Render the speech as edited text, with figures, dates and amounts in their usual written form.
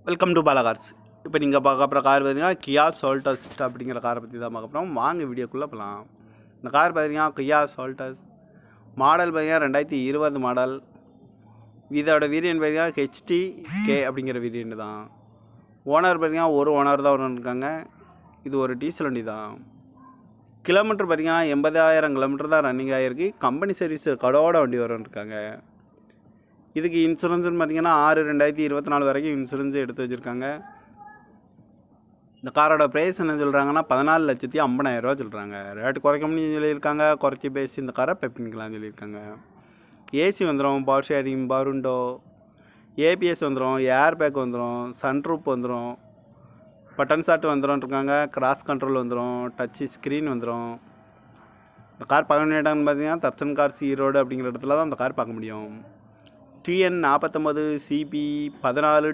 Welcome to Bala cars. இப்போ நீங்கள் பார்க்க போகிற கார் பார்த்தீங்கன்னா கியா சோல்டஸ் அப்படிங்கிற காரை பற்றி தான் பார்க்க போகிறோம். வாங்க வீடியோக்குள்ளே போகலாம். இந்த கார் பார்த்தீங்கன்னா கியா சோல்டஸ் மாடல் பார்த்தீங்கன்னா 2020 மாடல். இதோட வேரியன்ட் பார்த்தீங்கன்னா HTK அப்படிங்கிற வேரியன்ட் தான். ஓனர் பார்த்தீங்கன்னா ஒரு ஓனர் தான் இருக்காங்க. இது ஒரு டீசல் வண்டி தான். கிலோமீட்டர் பார்த்தீங்கன்னா 80,000 கிலோமீட்டர் தான் ரன்னிங் ஆகிருக்கு. கம்பெனி சர்வீஸ் கடோட வண்டி இருக்காங்க. இதுக்கு இன்சூரன்ஸ்னு பார்த்தீங்கன்னா 6/2024 வரைக்கும் இன்சூரன்ஸ் எடுத்து வச்சுருக்காங்க. இந்த காரோட ப்ரைஸ் என்ன சொல்கிறாங்கன்னா 14,50,000 சொல்கிறாங்க. ரேட்டு குறைக்க முடியும்னு சொல்லியிருக்காங்க. குறைச்சி பேசி இந்த காரை பெப்பிங்கலாம்னு சொல்லியிருக்காங்க. ஏசி வந்துடும், power sharing, power window, ABS வந்துடும், ஏர் பேக் வந்துடும், சன்ரூப் வந்துடும், பட்டன் ஷாட் வந்துடும் இருக்காங்க. கிராஸ் கண்ட்ரோல் வந்துடும், டச்சு ஸ்க்ரீன் வந்துடும். இந்த கார் பார்க்க வேண்டிய இடம்னு பார்த்தீங்கன்னா தர்சன் கார்ஸ் ஈரோடு அப்படிங்கிற இடத்துல தான் இந்த கார் பார்க்க முடியும். TN 49 CP 1400